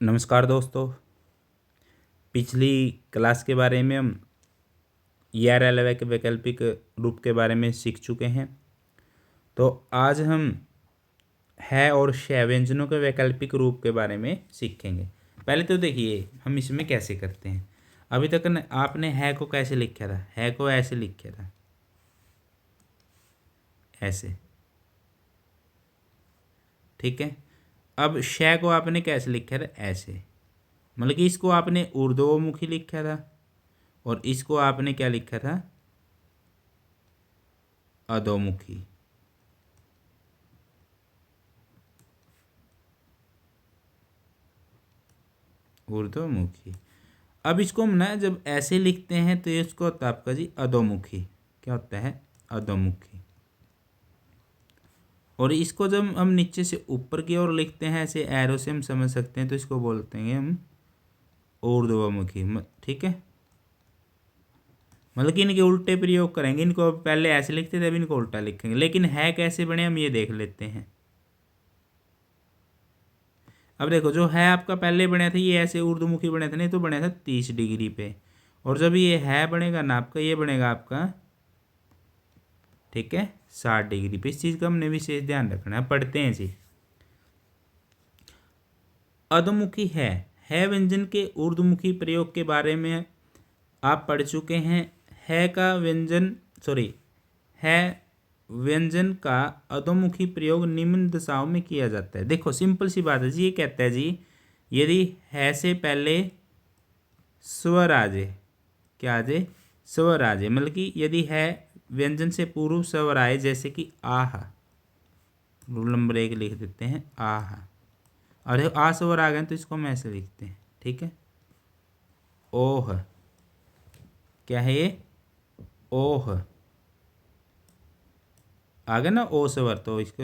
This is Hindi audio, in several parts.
नमस्कार दोस्तों। पिछली क्लास के बारे में हम या रेलवे के वैकल्पिक रूप के बारे में सीख चुके हैं। तो आज हम है और शय व्यंजनों के वैकल्पिक रूप के बारे में सीखेंगे। पहले तो देखिए हम इसमें कैसे करते हैं। अभी तक आपने है को कैसे लिखा था? है को ऐसे लिखा था, ऐसे, ठीक है। अब शय को आपने कैसे लिखा था? ऐसे, मतलब कि इसको आपने ऊर्ध्वमुखी लिखा था और इसको आपने क्या लिखा था? अधोमुखी। ऊर्ध्वमुखी। अब इसको हम ना जब ऐसे लिखते हैं तो ये इसको होता है आपका जी अधोमुखी। क्या होता है? अधोमुखी। और इसको जब हम नीचे से ऊपर की ओर लिखते हैं ऐसे एरो से हम समझ सकते हैं, तो इसको बोलते हैं हम ऊर्ध्वमुखी। ठीक है, मतलब कि इनके उल्टे प्रयोग करेंगे। इनको पहले ऐसे लिखते थे, अब इनको उल्टा लिखेंगे। लेकिन है कैसे बने हम ये देख लेते हैं। अब देखो, जो है आपका पहले बने थे ये ऐसे ऊर्ध्वमुखी बने थे, नहीं तो बने थे 30 डिग्री पे। और जब ये है बनेगा ना आपका, ये बनेगा आपका, ठीक है, 60 डिग्री पे। इस चीज़ का हमने विशेष ध्यान रखना है। पढ़ते हैं जी। अधोमुखी है व्यंजन के ऊर्ध्वमुखी प्रयोग के बारे में आप पढ़ चुके हैं। है का व्यंजन, सॉरी, है व्यंजन का अधोमुखी प्रयोग निम्न दशाओं में किया जाता है। देखो सिंपल सी बात है जी। ये कहता है जी, यदि है से पहले स्वर आ जाए, क्या आ जाए? स्वर आ जाए, मतलब कि यदि है व्यंजन से पूर्व स्वर आए, जैसे कि आह, रूल नंबर 1 लिख देते हैं आह। और आ स्वर आ गए तो इसको हम ऐसे लिखते हैं, ठीक है। ओह, क्या है ये? ओह आ गया ना ओ स्वर, तो इसको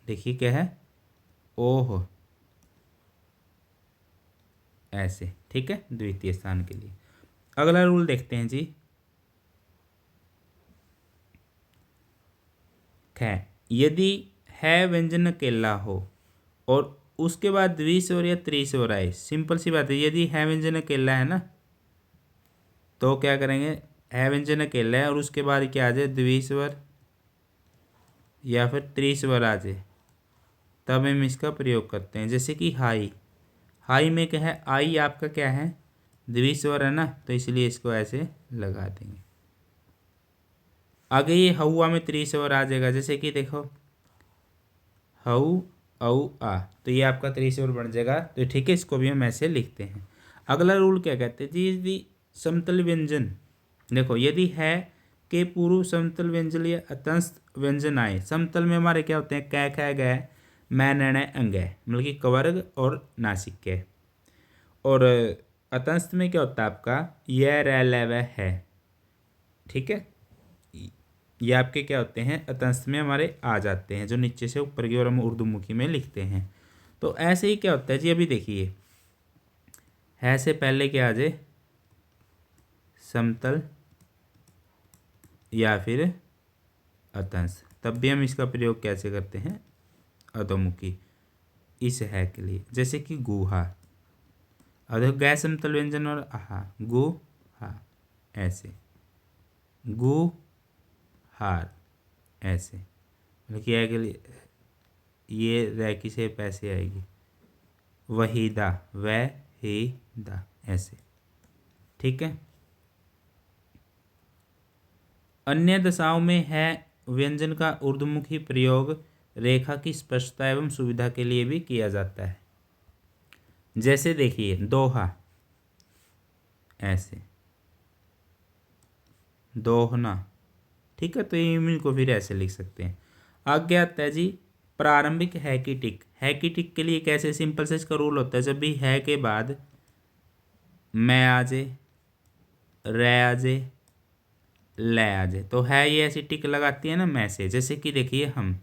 देखिए क्या है? ओह, ऐसे, ठीक है, द्वितीय स्थान के लिए। अगला रूल देखते हैं जी। ख, यदि है व्यंजन अकेला हो और उसके बाद द्विस्वर या त्रिस्वर आए। सिंपल सी बात है, यदि है व्यंजन अकेला है ना, तो क्या करेंगे? है व्यंजन अकेला है और उसके बाद क्या आ जाए? द्विस्वर या फिर त्रिस्वर आ जाए, तब हम इसका प्रयोग करते हैं। जैसे कि हाई, हाई में क्या है? आई आपका क्या है? द्विस्वर है ना, तो इसलिए इसको ऐसे लगा देंगे। आगे ये हवा में त्रिस्वर आ जाएगा, जैसे कि देखो हऊ औ आ, तो ये आपका त्रिस्वर बन जाएगा। तो ठीक है, इसको भी हम ऐसे लिखते हैं। अगला रूल क्या कहते हैं जी? यदि समतल व्यंजन, देखो यदि है के पूर्व समतल व्यंजन या अतंस्त व्यंजन आए। समतल में हमारे क्या होते हैं? कै ख गै मैं नैण अंग, मतलब कि कवर्ग और नासिक। और अतंस्त में क्या होता है आपका? यह रह ल वह है, ठीक है। ये आपके क्या होते हैं? अतंस्त में हमारे आ जाते हैं, जो नीचे से ऊपर की ओर हम उर्दूमुखी में लिखते हैं। तो ऐसे ही क्या होता है जी? अभी देखिए, है से पहले क्या आ जाए? समतल या फिर अतंस, तब भी हम इसका प्रयोग कैसे करते हैं? अधोमुखी, इस है के लिए। जैसे कि गुहा, अधो गैर समतल व्यंजन और आहा, गु हा, ऐसे गु हार, ऐसे, मतलब कि है के लिए ये रैकी से पैसे आएगी। वहीदा, वह ही दा, ऐसे, ठीक है। अन्य दशाओं में है व्यंजन का ऊर्ध्वमुखी प्रयोग रेखा की स्पष्टता एवं सुविधा के लिए भी किया जाता है। जैसे देखिए दोहा, ऐसे, दोहना, ठीक है। तो ये इनको फिर ऐसे लिख सकते हैं। आगे आता है जी प्रारंभिक है की टिक। है की टिक के लिए कैसे? सिंपल से इसका रूल होता है, जब भी है के बाद मैं आ जाए, रे आ जाए, ले आ जाए, तो है ये ऐसी टिक लगाती है ना मैं से। जैसे कि देखिए हम,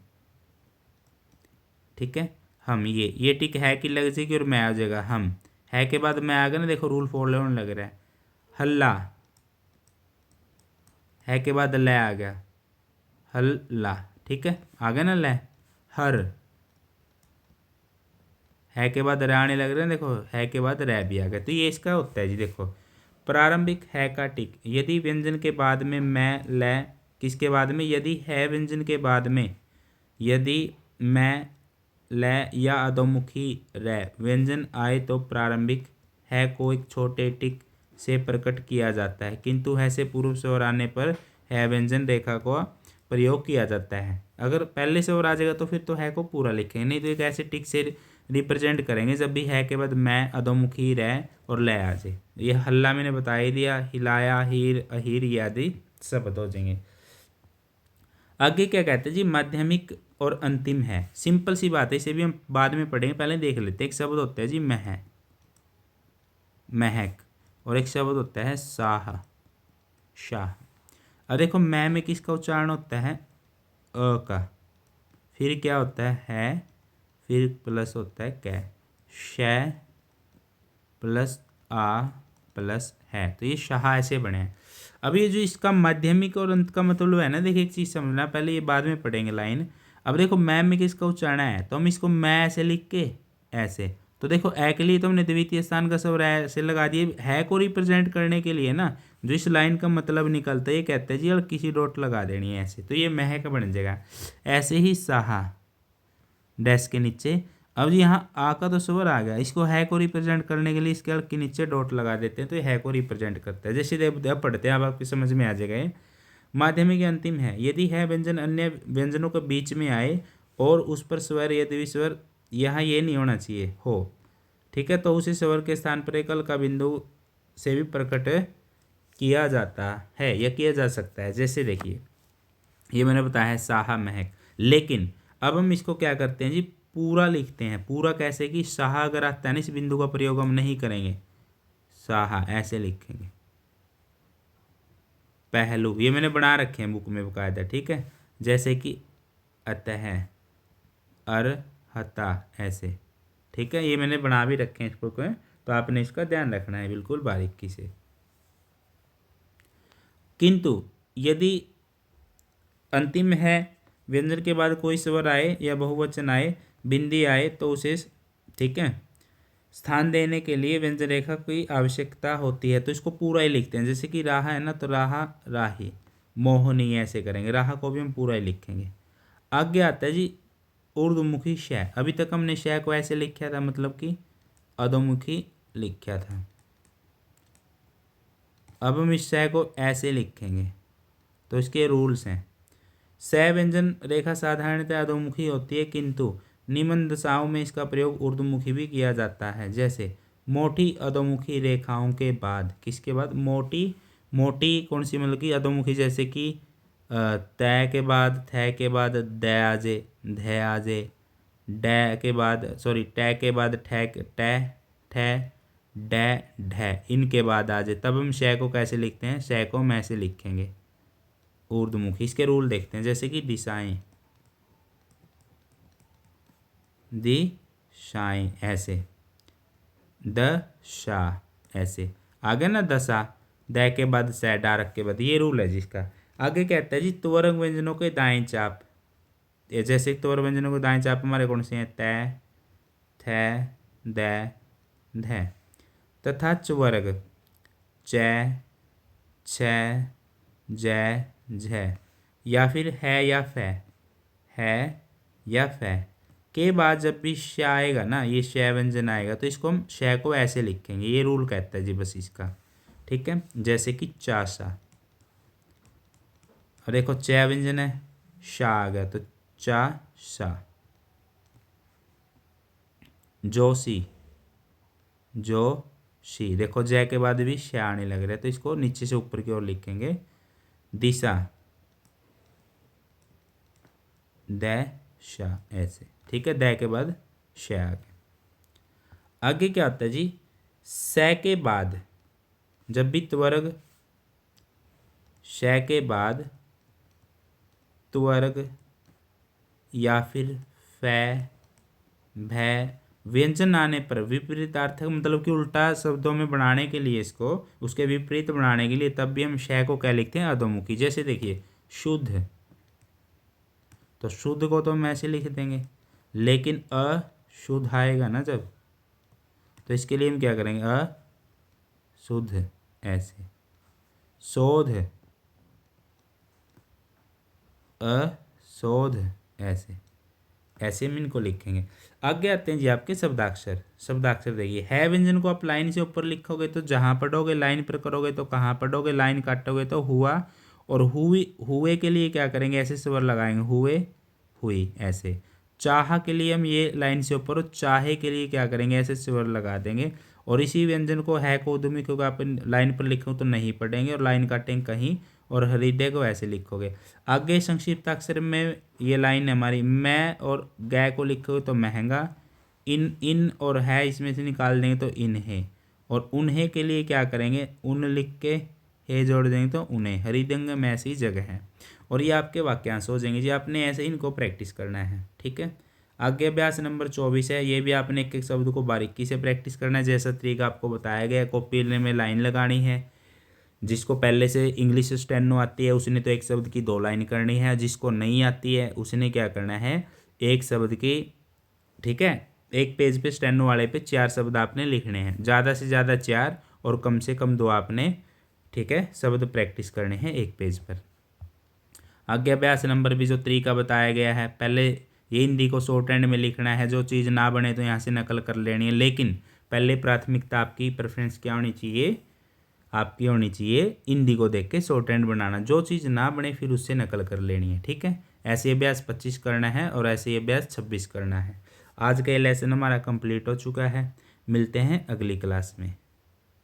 ठीक है, हम, ये टिक है कि लग जाएगी और मैं आ जाएगा हम। है के बाद मैं आ गया ना, देखो रूल फॉलो होने लग रहा है। हल्ला, है के बाद ल आ गया, हल्ला, ठीक है, आ गया ना ल। हर, है के बाद र आने लग रहे हैं, देखो है के बाद रै भी आ गया। तो ये इसका होता है जी। देखो प्रारंभिक है का टिक, यदि व्यंजन के बाद में मैं ल, किसके बाद में, यदि है व्यंजन के बाद में, यदि मैं ल या अधोमुखी रै व्यंजन आए तो प्रारंभिक है को एक छोटे टिक से प्रकट किया जाता है, किंतु है से पूर्व स्वर आने पर है व्यंजन रेखा को प्रयोग किया जाता है। अगर पहले से और आ जाएगा तो फिर तो है को पूरा लिखेंगे, नहीं तो एक ऐसे टिक से रिप्रेजेंट करेंगे जब भी है के बाद मैं अधोमुखी रह और ले आ जाए। ये हल्ला मैंने बता ही दिया, हिलाया, हीर, अहीर, ये आदि शब्द हो जाएंगे। आगे क्या कहते हैं जी, माध्यमिक और अंतिम है। सिंपल सी बात है, इसे भी हम बाद में पढ़ेंगे, पहले देख लेते हैं। एक शब्द होता है जी मह, महक, और एक शब्द होता है साह, शाह। अब देखो मैं में किसका उच्चारण होता है, अ का, फिर क्या होता है, फिर प्लस होता है कै, शै प्लस आ प्लस है, तो ये शाह ऐसे बने हैं। अब ये जो इसका माध्यमिक और अंत का मतलब है ना, देखिए एक चीज़ समझना, पहले ये बाद में पढ़ेंगे लाइन। अब देखो मैं में किसका उच्चारण है, तो हम इसको मैं ऐसे लिख के ऐसे, तो देखो ए के लिए तो हमने द्वितीय स्थान का स्वर ऐसे लगा दिए, है को रिप्रेजेंट करने के लिए ना, जो इस लाइन का मतलब निकलता है, ये कहते हैं जी और किसी डॉट लगा देनी है ऐसे, तो ये महक बन जाएगा। ऐसे ही साहा डैश के नीचे, अब जी यहाँ आ का तो स्वर आ गया, इसको है को रिप्रेजेंट करने के लिए इसके के नीचे डॉट लगा देते हैं, तो ये है को रिप्रेजेंट करता है। जैसे अब पढ़ते हैं, अब आपकी समझ में आ जाएगा ये। माध्यमिक अंतिम है, यदि है व्यंजन अन्य व्यंजनों के बीच में आए और उस पर स्वर या द्विस्वर, यहाँ ये नहीं होना चाहिए हो, ठीक है, तो उसी स्वर के स्थान पर एकल का बिंदु से भी प्रकट किया जाता है या किया जा सकता है। जैसे देखिए ये मैंने बताया है साहा महक, लेकिन अब हम इसको क्या करते हैं जी, पूरा लिखते हैं। पूरा कैसे कि साहा अगर आता है ना, इस बिंदु का प्रयोग हम नहीं करेंगे, साहा ऐसे लिखेंगे। पहलू ये मैंने बना रखे हैं बुक में बकायदा, ठीक है, जैसे कि अतः, अरहता ऐसे, ठीक है, ये मैंने बना भी रखे हैं इस बुक में, तो आपने इसका ध्यान रखना है बिल्कुल बारीकी से। किंतु यदि अंतिम है व्यंजन के बाद कोई स्वर आए या बहुवचन आए, बिंदी आए, तो उसे, ठीक है, स्थान देने के लिए व्यंजन रेखा की आवश्यकता होती है, तो इसको पूरा ही लिखते हैं। जैसे कि राहा है ना, तो राहा, राही, मोहनी ऐसे करेंगे, राहा को भी हम पूरा ही लिखेंगे। आगे आता है जी ऊर्ध्वमुखी शय। अभी तक हमने शय को ऐसे लिखा था, मतलब कि अधोमुखी लिखा था, अब हम इस शय को ऐसे लिखेंगे, तो इसके रूल्स हैं। स व्यंजन रेखा साधारणतः अधोमुखी होती है, किंतु निम्न दशाओं में इसका प्रयोग ऊर्ध्वमुखी भी किया जाता है। जैसे मोटी अधोमुखी रेखाओं के बाद, किसके बाद, मोटी, मोटी कौन सी, मतलब कि अधोमुखी, जैसे कि तय के बाद, थ के बाद द आजे, ध आजे, डै के बाद, सॉरी टै के बाद ठै, टै, ठ, डै, ढै, इनके बाद आ जाए, तब हम शय को कैसे लिखते हैं, शय को हम ऐसे लिखेंगे ऊर्ध्वमुखी। इसके रूल देखते हैं, जैसे कि दिशाएं, दिशाएं ऐसे, दशा ऐसे, आगे ना दशा, द के बाद स, डारक के बाद, ये रूल है जिसका। आगे कहता है जी त्वरक व्यंजनों के दाएं चाप, जैसे त्वर व्यंजनों के दाएं चाप हमारे कौन से हैं, तय, थ, द, ध, तथा च्वर्ग, च, छ, ज, झ, या फिर है या फ के बाद जब भी श आएगा ना, ये श व्यंजन आएगा, तो इसको हम श को ऐसे लिखेंगे, ये रूल कहता है जी बस इसका, ठीक है। जैसे कि चासा, और देखो च व्यंजन है, शा आ गया, तो चा सा। जोशी, जोशी, देखो जय के बाद भी श आने लग रहा है, तो इसको नीचे से ऊपर की ओर लिखेंगे। दिशा, द-शा ऐसे, ठीक है, द के बाद श आ गया। आगे क्या होता है जी, स के बाद जब भी त्वरग, श के बाद त्वरग या फिर फ, भ, व्यंजन आने पर विपरीतार्थक मतलब कि उल्टा शब्दों में बनाने के लिए, इसको उसके विपरीत बनाने के लिए, तब भी हम श को क्या लिखते हैं, अधोमुखी। जैसे देखिए शुद्ध, तो शुद्ध को तो हम ऐसे लिख देंगे, लेकिन अशुद्ध आएगा ना जब, तो इसके लिए हम क्या करेंगे, अशुद्ध ऐसे, शोध अशोध ऐसे, ऐसे हम इनको लिखेंगे। आगे आते हैं जी आपके शब्दाक्षर। शब्दाक्षर देखिए, है व्यंजन को आप लाइन से ऊपर लिखोगे तो जहाँ पढ़ोगे, लाइन पर करोगे तो कहाँ पढ़ोगे, लाइन काटोगे तो हुआ, और हुई, हुए के लिए क्या करेंगे, ऐसे स्वर लगाएंगे, हुए हुई ऐसे। चाह के लिए हम ये लाइन से ऊपर, और चाहे के लिए क्या करेंगे, ऐसे स्वर लगा देंगे। और इसी व्यंजन को है को उद्यमी को आप लाइन पर लिखो तो नहीं पढ़ेंगे, और लाइन काटेंगे कहीं, और हृदय को ऐसे लिखोगे। आगे संक्षिप्त अक्षर में ये लाइन है हमारी, मैं और गै को लिखोगे तो महंगा, इन और है इसमें से निकाल देंगे तो इन्हें, और उन्हें के लिए क्या करेंगे, उन लिख के हे जोड़ देंगे तो उन्हें, हरिदंग में ऐसी जगह है। और ये आपके वाक्यांश हो जाएंगे जी, आपने ऐसे इनको प्रैक्टिस करना है, ठीक है। आगे अभ्यास नंबर 24 है, ये भी आपने एक एक शब्द को बारीकी से प्रैक्टिस करना है, जैसा तरीका आपको बताया गया। कॉपी में लाइन लगानी है, जिसको पहले से इंग्लिश स्टेनो आती है उसने तो एक शब्द की 2 लाइन करनी है, जिसको नहीं आती है उसने क्या करना है, एक शब्द की, ठीक है, एक पेज पे स्टेनो वाले पे 4 शब्द आपने लिखने हैं, ज़्यादा से ज़्यादा 4 और कम से कम 2 आपने, ठीक है, शब्द प्रैक्टिस करने हैं एक पेज पर। आगे अभ्यास नंबर भी जो तरीका बताया गया है, पहले ये हिंदी को शॉर्ट हैंड में लिखना है, जो चीज़ ना बने तो यहाँ से नकल कर लेनी है, लेकिन पहले प्राथमिकता आपकी प्रेफरेंस क्या होनी चाहिए, आपकी होनी चाहिए हिंदी को देख के शॉर्ट हैंड बनाना, जो चीज़ ना बने फिर उससे नकल कर लेनी है, ठीक है। ऐसे अभ्यास 25 करना है और ऐसे अभ्यास 26 करना है। आज का ये लेसन हमारा कंप्लीट हो चुका है, मिलते हैं अगली क्लास में।